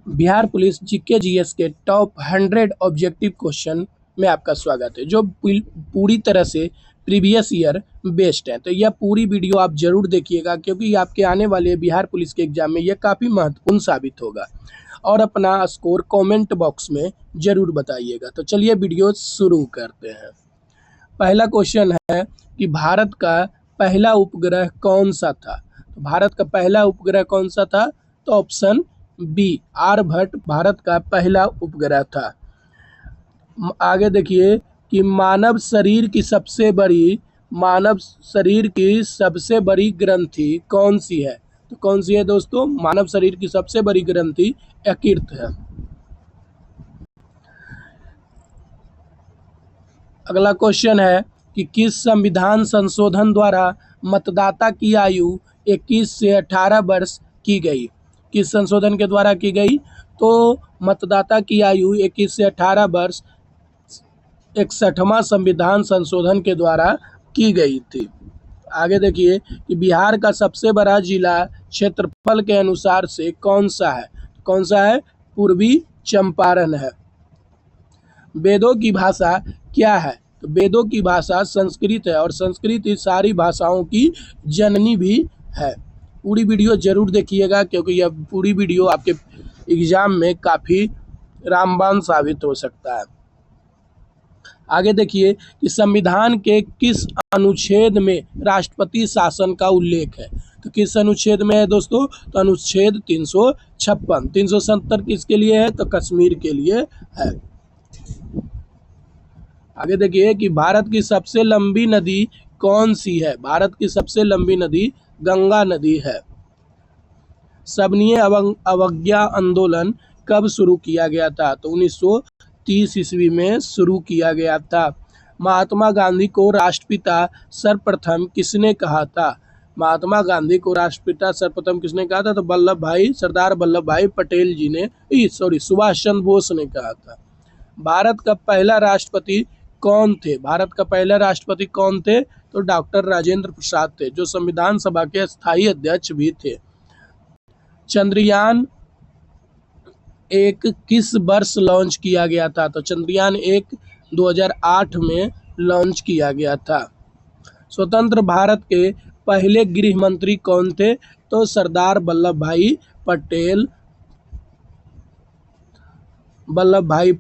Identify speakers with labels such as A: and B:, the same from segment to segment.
A: Bihar police GK GS के top 100 objective question में आपका स्वागत है, जो पूरी तरह से प्रीवियस ईयर बेस्ड है। तो यह पूरी वीडियो आप जरूर देखिएगा, क्योंकि आपके आने वाले बिहार पुलिस के एग्जाम में यह काफ़ी महत्वपूर्ण साबित होगा। और अपना स्कोर कमेंट बॉक्स में ज़रूर बताइएगा। तो चलिए वीडियो शुरू करते हैं। पहला क्वेश्चन है कि भारत का पहला उपग्रह कौन सा था। तो भारत का पहला उपग्रह कौन सा था? तो ऑप्शन बी, आर्यभट्ट भारत का पहला उपग्रह था। आगे देखिए कि मानव शरीर की सबसे बड़ी ग्रंथि कौन सी है। तो कौन सी है दोस्तों? मानव शरीर की सबसे बड़ी ग्रंथि यकृत है। अगला क्वेश्चन है कि किस संविधान संशोधन द्वारा मतदाता की आयु 21 से 18 वर्ष की गई? किस संशोधन के द्वारा की गई? तो मतदाता की आयु 21 से 18 वर्ष 61वां संविधान संशोधन के द्वारा की गई थी। आगे देखिए कि बिहार का सबसे बड़ा जिला क्षेत्रफल के अनुसार से कौन सा है? कौन सा है? पूर्वी चंपारण है। वेदों की भाषा क्या है? तो वेदों की भाषा संस्कृत है, और संस्कृत इस सारी भाषाओं की जननी भी है। पूरी वीडियो जरूर देखिएगा, क्योंकि यह पूरी वीडियो आपके एग्जाम में काफ़ी रामबाण साबित हो सकता है। आगे देखिए कि संविधान के किस अनुच्छेद में राष्ट्रपति शासन का उल्लेख है? तो किस अनुच्छेद में है दोस्तों? तो अनुच्छेद 356। 370 किसके लिए है? तो कश्मीर के लिए है। आगे देखिए कि भारत की सबसे लंबी नदी कौन सी है? भारत की सबसे लंबी नदी गंगा नदी है। सबनीय अवज्ञा आंदोलन कब शुरू किया गया था? तो 1930 ईस्वी में शुरू किया गया था। महात्मा गांधी को राष्ट्रपिता सर्वप्रथम किसने कहा था? महात्मा गांधी को राष्ट्रपिता सर्वप्रथम किसने कहा था? तो सरदार वल्लभ भाई पटेल जी ने, सुभाष चंद्र बोस ने कहा था। भारत का पहला राष्ट्रपति कौन थे? भारत का पहला राष्ट्रपति कौन थे? तो डॉक्टर राजेंद्र प्रसाद थे, जो संविधान सभा के स्थायी अध्यक्ष भी थे। चंद्रयान 1 किस वर्ष लॉन्च किया गया था? तो चंद्रयान 1 2008 में लॉन्च किया गया था। स्वतंत्र भारत के पहले गृह मंत्री कौन थे? तो सरदार वल्लभ भाई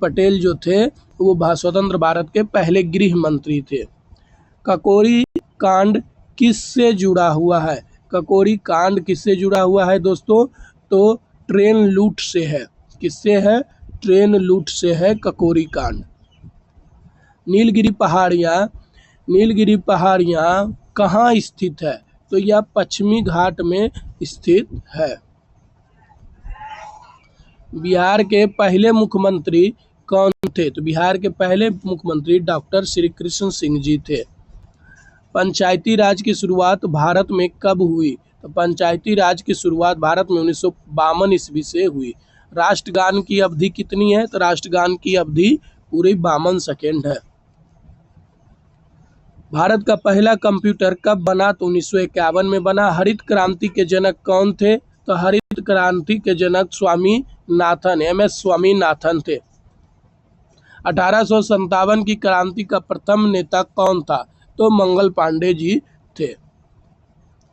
A: पटेल जो थे वो स्वतंत्र भारत के पहले गृह मंत्री थे। ककोरी कांड किससे जुड़ा हुआ है? ककोरी कांड किससे जुड़ा हुआ है दोस्तों? तो ट्रेन लूट से है। किससे है? ट्रेन लूट से है ककोरी कांड। नीलगिरी पहाड़ियाँ कहाँ स्थित है? तो यह पश्चिमी घाट में स्थित है। बिहार के पहले मुख्यमंत्री कौन थे? तो बिहार के पहले मुख्यमंत्री डॉक्टर श्री कृष्ण सिंह जी थे। पंचायती राज की शुरुआत भारत में कब हुई? तो पंचायती राज की शुरुआत भारत में 1952 ईस्वी से हुई। राष्ट्रगान की अवधि कितनी है? तो राष्ट्रगान की अवधि पूरी 52 सेकेंड है। भारत का पहला कंप्यूटर कब बना? तो 1951 में बना। हरित क्रांति के जनक कौन थे? तो हरित क्रांति के जनक MS स्वामीनाथन थे। 1857 की क्रांति का प्रथम नेता कौन था? तो मंगल पांडे जी थे।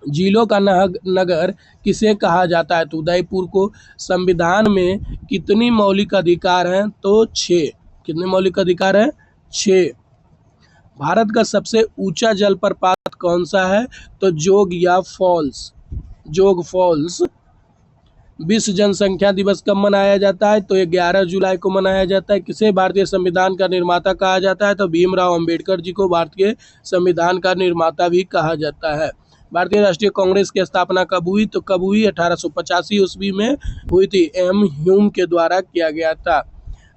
A: जिलों का नगर किसे कहा जाता है? तो उदयपुर को। संविधान में कितनी मौलिक अधिकार हैं? तो 6। कितने मौलिक अधिकार हैं? 6। भारत का सबसे ऊंचा जलप्रपात कौन सा है? तो जोग फॉल्स। विश्व जनसंख्या दिवस कब मनाया जाता है? तो 11 जुलाई को मनाया जाता है। किसे भारतीय संविधान का निर्माता कहा जाता है? तो भीमराव अंबेडकर जी को भारतीय संविधान का निर्माता भी कहा जाता है। भारतीय राष्ट्रीय कांग्रेस की स्थापना कब हुई? तो कब हुई? 1885 ईस्वी में हुई थी। M. ह्यूम के द्वारा किया गया था।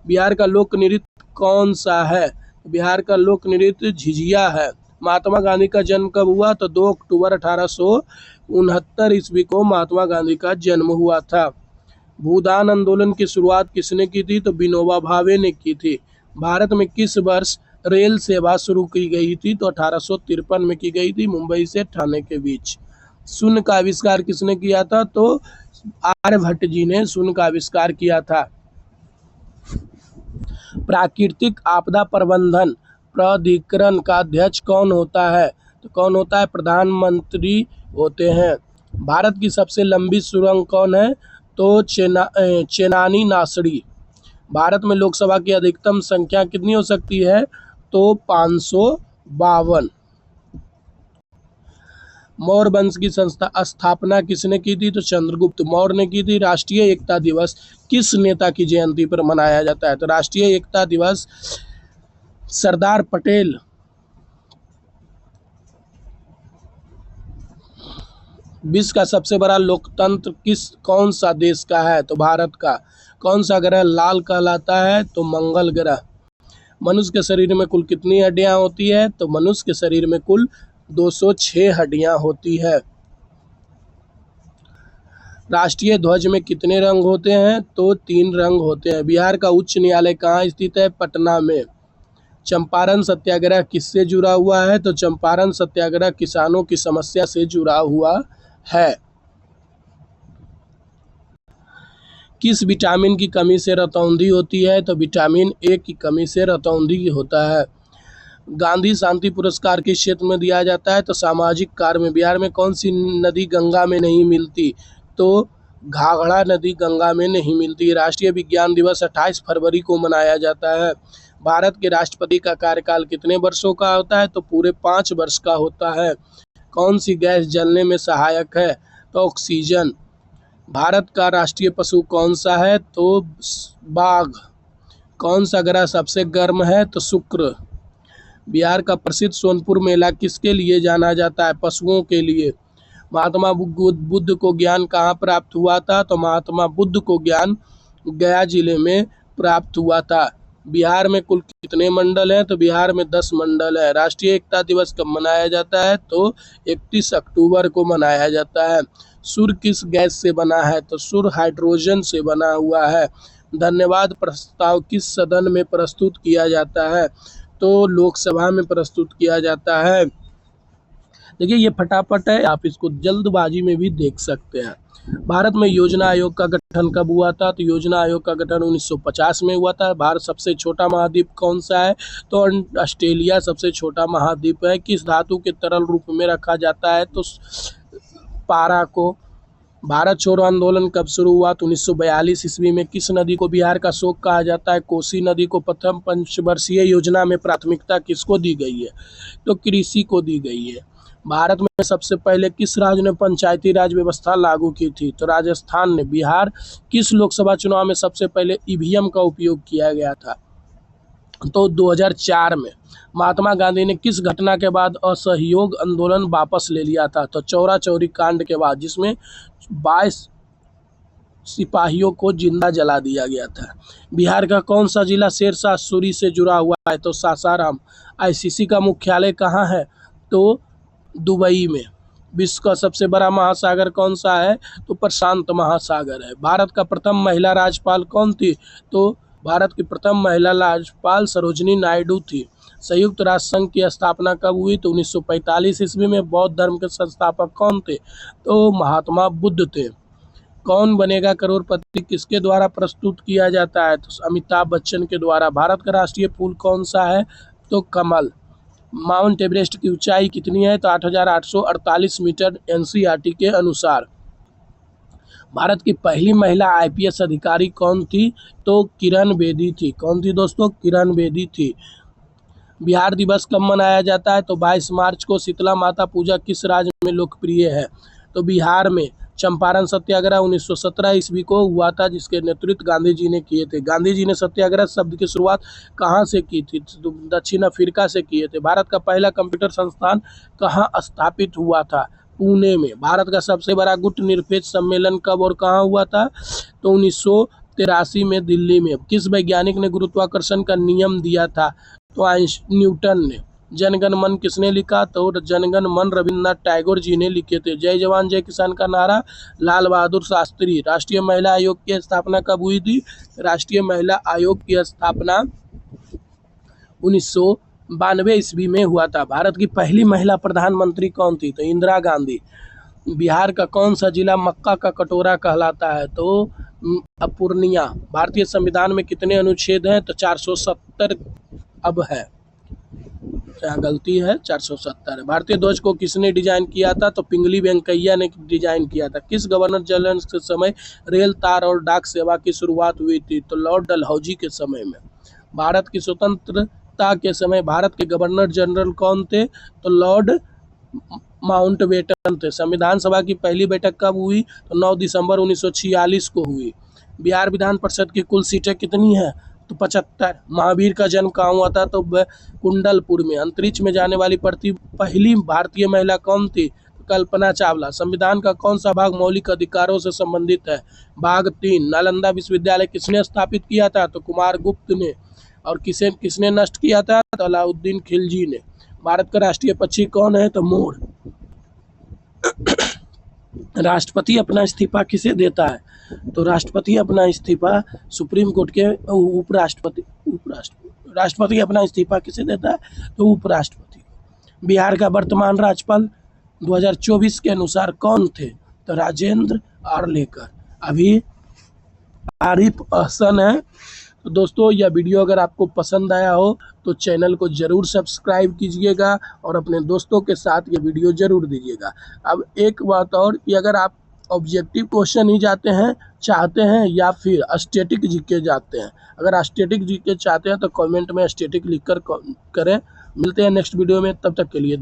A: बिहार का लोक नृत्य कौन सा है? बिहार का लोक नृत्य झिझिया है। महात्मा गांधी का जन्म कब हुआ? तो 2 अक्टूबर 1869 ईस्वी को महात्मा गांधी का जन्म हुआ था। भूदान आंदोलन की शुरुआत किसने की थी? तो विनोबा भावे ने की थी। भारत में किस वर्ष रेल सेवा शुरू की गई थी? तो 1853 में की गई थी, मुंबई से ठाणे के बीच। शून्य का आविष्कार किसने किया था? तो आर्यभट्ट जी ने शून्य का आविष्कार किया था। प्राकृतिक आपदा प्रबंधन प्राधिकरण का अध्यक्ष कौन होता है? तो कौन होता है? प्रधानमंत्री होते हैं। भारत की सबसे लंबी सुरंग कौन है? तो चेनानी नासड़ी। भारत में लोकसभा की अधिकतम संख्या कितनी हो सकती है? तो 552। मौर्य वंश की स्थापना किसने की थी? तो चंद्रगुप्त मौर्य ने की थी। राष्ट्रीय एकता दिवस किस नेता की जयंती पर मनाया जाता है? तो राष्ट्रीय एकता दिवस सरदार पटेल। विश्व का सबसे बड़ा लोकतंत्र कौन सा देश का है? तो भारत का। कौन सा ग्रह लाल कहलाता है? तो मंगल ग्रह। मनुष्य के शरीर में कुल कितनी हड्डियां होती है? तो मनुष्य के शरीर में कुल 206 हड्डियां होती है। राष्ट्रीय ध्वज में कितने रंग होते हैं? तो 3 रंग होते हैं। बिहार का उच्च न्यायालय कहाँ स्थित है? पटना में। चंपारण सत्याग्रह किससे जुड़ा हुआ है? तो चंपारण सत्याग्रह किसानों की समस्या से जुड़ा हुआ है। किस विटामिन की कमी से रतौंधी होती है? तो विटामिन ए की कमी से रतौंधी होता है। गांधी शांति पुरस्कार किस क्षेत्र में दिया जाता है? तो सामाजिक कार्य में। बिहार में कौन सी नदी गंगा में नहीं मिलती? तो घाघरा नदी गंगा में नहीं मिलती। राष्ट्रीय विज्ञान दिवस 28 फरवरी को मनाया जाता है। भारत के राष्ट्रपति का कार्यकाल कितने वर्षों का होता है? तो पूरे 5 वर्ष का होता है। कौन सी गैस जलने में सहायक है? तो ऑक्सीजन। भारत का राष्ट्रीय पशु कौन सा है? तो बाघ। कौन सा ग्रह सबसे गर्म है? तो शुक्र। बिहार का प्रसिद्ध सोनपुर मेला किसके लिए जाना जाता है? पशुओं के लिए। महात्मा बुद्ध को ज्ञान कहाँ प्राप्त हुआ था? तो महात्मा बुद्ध को ज्ञान गया जिले में प्राप्त हुआ था। बिहार में कुल कितने मंडल हैं? तो बिहार में 10 मंडल है। राष्ट्रीय एकता दिवस कब मनाया जाता है? तो 31 अक्टूबर को मनाया जाता है। सूर्य किस गैस से बना है? तो सूर्य हाइड्रोजन से बना हुआ है। धन्यवाद प्रस्ताव किस सदन में प्रस्तुत किया जाता है? तो लोकसभा में प्रस्तुत किया जाता है। देखिए ये फटाफट है, आप इसको जल्दबाजी में भी देख सकते हैं। भारत में योजना आयोग का गठन कब हुआ था? तो योजना आयोग का गठन 1950 में हुआ था। भारत सबसे छोटा महाद्वीप कौन सा है? तो ऑस्ट्रेलिया सबसे छोटा महाद्वीप है। किस धातु के तरल रूप में रखा जाता है? तो पारा को। भारत छोड़ो आंदोलन कब शुरू हुआ? तो 1942 ईस्वी में। किस नदी को बिहार का शोक कहा जाता है? कोसी नदी को। प्रथम पंचवर्षीय योजना में प्राथमिकता किसको दी गई है? तो कृषि को दी गई है। भारत में सबसे पहले किस राज्य ने पंचायती राज व्यवस्था लागू की थी? तो राजस्थान ने। बिहार किस लोकसभा चुनाव में सबसे पहले ईवीएम का उपयोग किया गया था? तो 2004 में। महात्मा गांधी ने किस घटना के बाद असहयोग आंदोलन वापस ले लिया था? तो चौरा चौरी कांड के बाद, जिसमें 22 सिपाहियों को जिंदा जला दिया गया था। बिहार का कौन सा जिला शेरशाह सूरी से जुड़ा हुआ है? तो सासाराम। आईसीसी का मुख्यालय कहाँ है? तो दुबई में। विश्व का सबसे बड़ा महासागर कौन सा है? तो प्रशांत महासागर है। भारत का प्रथम महिला राज्यपाल कौन थी? तो भारत की प्रथम महिला राज्यपाल सरोजिनी नायडू थी। संयुक्त राष्ट्र संघ की स्थापना कब हुई? तो 1945 ईस्वी में। बौद्ध धर्म के संस्थापक कौन थे? तो महात्मा बुद्ध थे। कौन बनेगा करोड़पति किसके द्वारा प्रस्तुत किया जाता है? तो अमिताभ बच्चन के द्वारा। भारत का राष्ट्रीय फूल कौन सा है? तो कमल। माउंट एवरेस्ट की ऊंचाई कितनी है? तो 8,848 मीटर एनसीईआरटी के अनुसार। भारत की पहली महिला आईपीएस अधिकारी कौन थी? तो किरण बेदी थी। कौन थी दोस्तों? किरण बेदी थी। बिहार दिवस कब मनाया जाता है? तो 22 मार्च को। शीतला माता पूजा किस राज्य में लोकप्रिय है? तो बिहार में। चंपारण सत्याग्रह 1917 ईस्वी को हुआ था, जिसके नेतृत्व गांधी जी ने किए थे। गांधी जी ने सत्याग्रह शब्द की शुरुआत कहाँ से की थी? दक्षिण अफ्रीका से किए थे। भारत का पहला कंप्यूटर संस्थान कहाँ स्थापित हुआ था? पुणे में। भारत का सबसे बड़ा गुट निरपेक्ष सम्मेलन कब और कहाँ हुआ था? तो 1983 में दिल्ली में। किस वैज्ञानिक ने गुरुत्वाकर्षण का नियम दिया था? तो न्यूटन ने। जनगण मन किसने लिखा? तो जनगण मन रविन्द्रनाथ टैगोर जी ने लिखे थे। जय जवान जय किसान का नारा लाल बहादुर शास्त्री। राष्ट्रीय महिला आयोग की स्थापना कब हुई थी? राष्ट्रीय महिला आयोग की स्थापना 1992 ईस्वी में हुआ था। भारत की पहली महिला प्रधानमंत्री कौन थी? तो इंदिरा गांधी। बिहार का कौन सा जिला मक्का का कटोरा कहलाता है? तो पूर्णिया। भारतीय संविधान में कितने अनुच्छेद हैं? तो 470 अब है, यहाँ गलती है, 470 है। भारतीय ध्वज को किसने डिजाइन किया था? तो पिंगली वेंकैया ने डिजाइन किया था। किस गवर्नर जनरल के समय रेल, तार और डाक सेवा की शुरुआत हुई थी? तो लॉर्ड डलहौजी के समय में। भारत की स्वतंत्रता के समय भारत के गवर्नर जनरल कौन थे? तो लॉर्ड माउंटबेटन थे। संविधान सभा की पहली बैठक कब हुई? तो 9 दिसंबर 1946 को हुई। बिहार विधान परिषद की कुल सीटें कितनी हैं? तो 75। महावीर का जन्म कहाँ हुआ था? तो कुंडलपुर में। अंतरिक्ष में जाने वाली पहली भारतीय महिला कौन थी? तो कल्पना चावला। संविधान का कौन सा भाग मौलिक अधिकारों से संबंधित है? भाग 3। नालंदा विश्वविद्यालय किसने स्थापित किया था? तो कुमार गुप्त ने। और किसने नष्ट किया था? तो अलाउद्दीन खिलजी ने। भारत का राष्ट्रीय पक्षी कौन है? तो मोर। राष्ट्रपति अपना इस्तीफा किसे देता है? तो राष्ट्रपति अपना इस्तीफा सुप्रीम कोर्ट के उपराष्ट्रपति राष्ट्रपति अपना इस्तीफा किसे देता है? तो उपराष्ट्रपति। बिहार का वर्तमान राज्यपाल 2024 के अनुसार कौन थे? तो राजेंद्र आर्लेकर। अभी आरिफ अहसन है। तो दोस्तों, यह वीडियो अगर आपको पसंद आया हो तो चैनल को ज़रूर सब्सक्राइब कीजिएगा और अपने दोस्तों के साथ ये वीडियो ज़रूर दीजिएगा। अब एक बात और कि अगर आप ऑब्जेक्टिव क्वेश्चन ही चाहते हैं या फिर स्टैटिक जीके जाते हैं, अगर स्टैटिक जीके चाहते हैं तो कमेंट में स्टैटिक लिखकर करें। मिलते हैं नेक्स्ट वीडियो में, तब तक के लिए।